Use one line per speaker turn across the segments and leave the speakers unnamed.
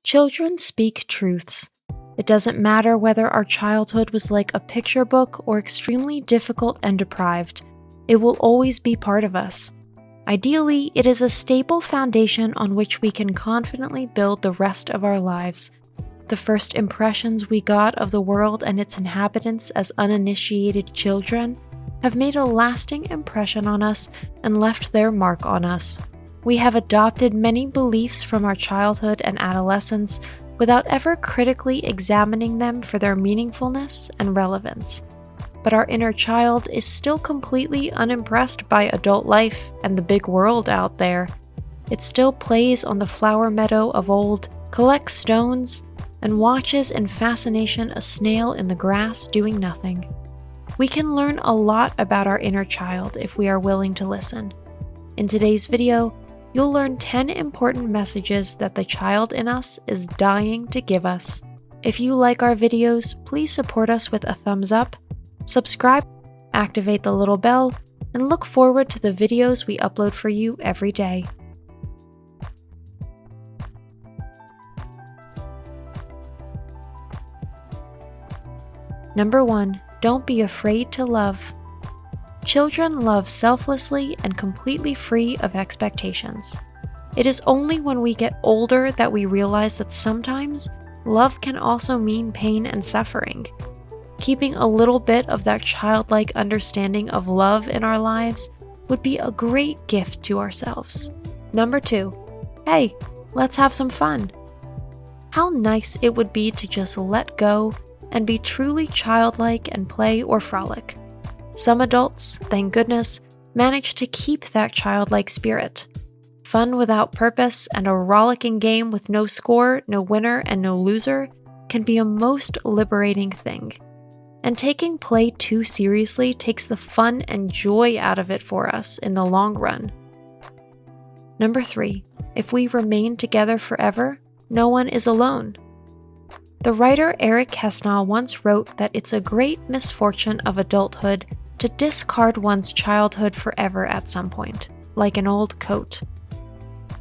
Children speak truths. It doesn't matter whether our childhood was like a picture book or extremely difficult and deprived. It will always be part of us. Ideally, it is a stable foundation on which we can confidently build the rest of our lives. The first impressions we got of the world and its inhabitants as uninitiated children have made a lasting impression on us and left their mark on us. We have adopted many beliefs from our childhood and adolescence without ever critically examining them for their meaningfulness and relevance. But our inner child is still completely unimpressed by adult life and the big world out there. It still plays on the flower meadow of old, collects stones, and watches in fascination a snail in the grass doing nothing. We can learn a lot about our inner child if we are willing to listen. In today's video, you'll learn 10 important messages that the child in us is dying to give us. If you like our videos, please support us with a thumbs up, subscribe, activate the little bell, and look forward to the videos we upload for you every day. Number 1. Don't be afraid to love. Children love selflessly and completely free of expectations. It is only when we get older that we realize that sometimes love can also mean pain and suffering. Keeping a little bit of that childlike understanding of love in our lives would be a great gift to ourselves. Number 2. Hey, let's have some fun. How nice it would be to just let go and be truly childlike and play or frolic. Some adults, thank goodness, manage to keep that childlike spirit. Fun without purpose and a rollicking game with no score, no winner, and no loser can be a most liberating thing. And taking play too seriously takes the fun and joy out of it for us in the long run. Number 3. If we remain together forever, no one is alone. The writer Eric Hesnaugh once wrote that it's a great misfortune of adulthood to discard one's childhood forever at some point, like an old coat.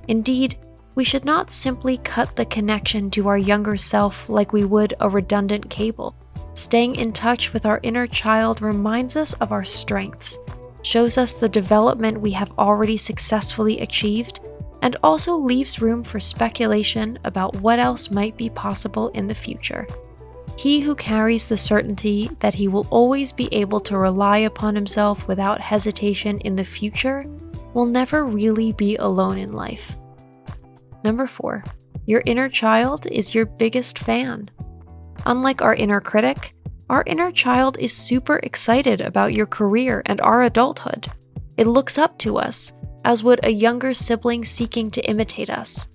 Indeed, we should not simply cut the connection to our younger self like we would a redundant cable. Staying in touch with our inner child reminds us of our strengths, shows us the development we have already successfully achieved, and also leaves room for speculation about what else might be possible in the future. He who carries the certainty that he will always be able to rely upon himself without hesitation in the future will never really be alone in life. Number 4. Your inner child is your biggest fan. Unlike our inner critic, our inner child is super excited about your career and our adulthood. It looks up to us, as would a younger sibling seeking to imitate us.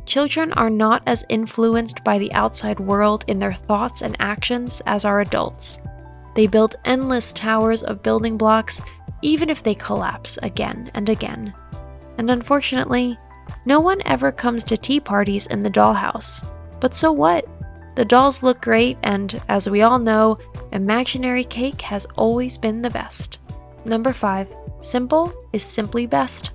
Children are not as influenced by the outside world in their thoughts and actions as are adults. They build endless towers of building blocks, even if they collapse again and again. And unfortunately, no one ever comes to tea parties in the dollhouse. But so what? The dolls look great, and as we all know, imaginary cake has always been the best. Number 5. Simple is simply best.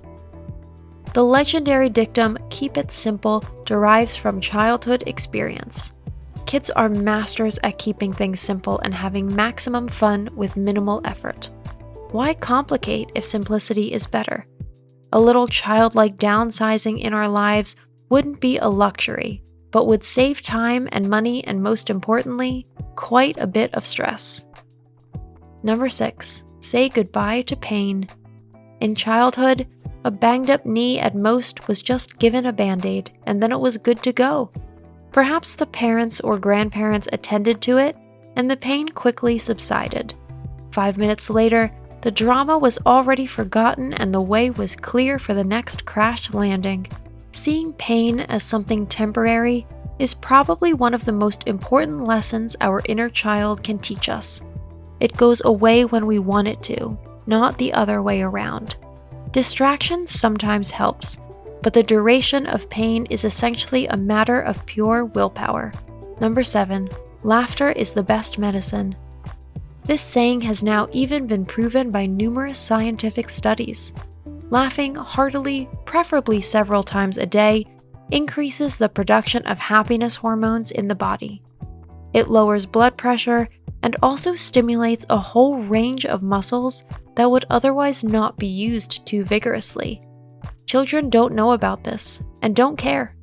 The legendary dictum, "keep it simple," derives from childhood experience. Kids are masters at keeping things simple and having maximum fun with minimal effort. Why complicate if simplicity is better? A little childlike downsizing in our lives wouldn't be a luxury, but would save time and money and, most importantly, quite a bit of stress. Number 6. Say goodbye to pain. In childhood, a banged-up knee at most was just given a Band-Aid, and then it was good to go. Perhaps the parents or grandparents attended to it, and the pain quickly subsided. 5 minutes later, the drama was already forgotten and the way was clear for the next crash landing. Seeing pain as something temporary is probably one of the most important lessons our inner child can teach us. It goes away when we want it to, not the other way around. Distraction sometimes helps, but the duration of pain is essentially a matter of pure willpower. Number 7. Laughter is the best medicine. This saying has now even been proven by numerous scientific studies. Laughing heartily, preferably several times a day, increases the production of happiness hormones in the body. It lowers blood pressure and also stimulates a whole range of muscles that would otherwise not be used too vigorously. Children don't know about this and don't care.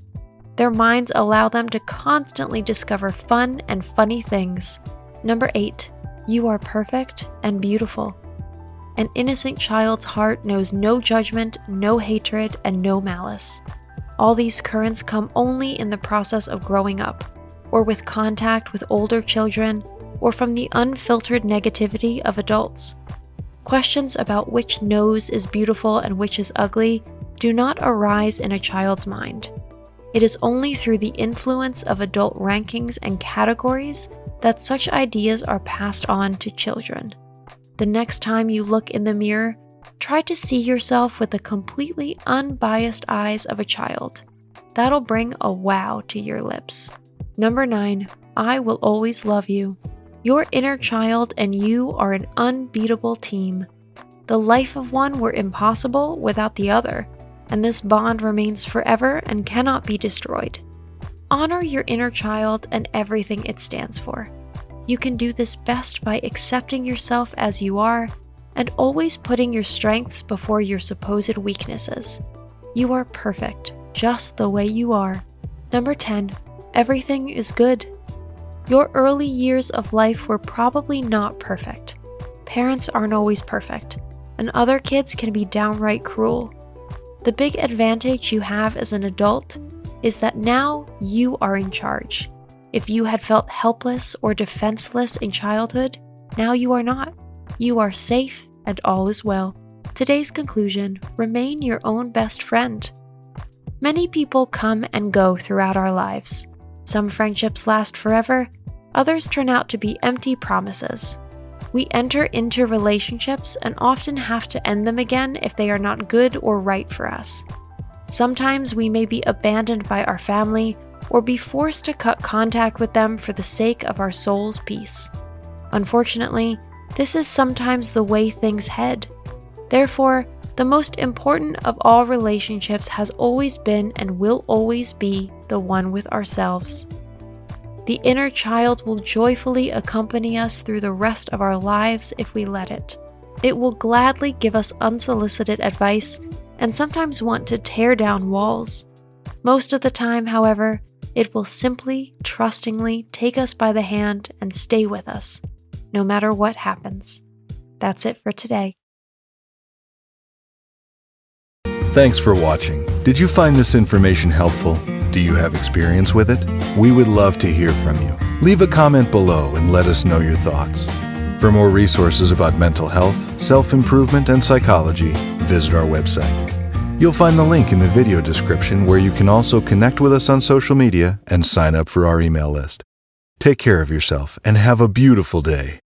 Their minds allow them to constantly discover fun and funny things. Number 8, you are perfect and beautiful. An innocent child's heart knows no judgment, no hatred, and no malice. All these currents come only in the process of growing up, or with contact with older children, or from the unfiltered negativity of adults. Questions about which nose is beautiful and which is ugly do not arise in a child's mind. It is only through the influence of adult rankings and categories that such ideas are passed on to children. The next time you look in the mirror, try to see yourself with the completely unbiased eyes of a child. That'll bring a wow to your lips. Number 9, I will always love you. Your inner child and you are an unbeatable team. The life of one were impossible without the other, and this bond remains forever and cannot be destroyed. Honor your inner child and everything it stands for. You can do this best by accepting yourself as you are and always putting your strengths before your supposed weaknesses. You are perfect, just the way you are. Number 10, everything is good. Your early years of life were probably not perfect. Parents aren't always perfect, and other kids can be downright cruel. The big advantage you have as an adult is that now you are in charge. If you had felt helpless or defenseless in childhood, now you are not. You are safe and all is well. Today's conclusion: remain your own best friend. Many people come and go throughout our lives. Some friendships last forever, others turn out to be empty promises. We enter into relationships and often have to end them again if they are not good or right for us. Sometimes we may be abandoned by our family or be forced to cut contact with them for the sake of our soul's peace. Unfortunately, this is sometimes the way things head. Therefore, the most important of all relationships has always been and will always be the one with ourselves. The inner child will joyfully accompany us through the rest of our lives if we let it. It will gladly give us unsolicited advice and sometimes want to tear down walls. Most of the time, however, it will simply, trustingly take us by the hand and stay with us, no matter what happens. That's it for today.
Thanks for watching. Did you find this information helpful? Do you have experience with it? We would love to hear from you. Leave a comment below and let us know your thoughts. For more resources about mental health, self-improvement, and psychology, visit our website. You'll find the link in the video description where you can also connect with us on social media and sign up for our email list. Take care of yourself and have a beautiful day.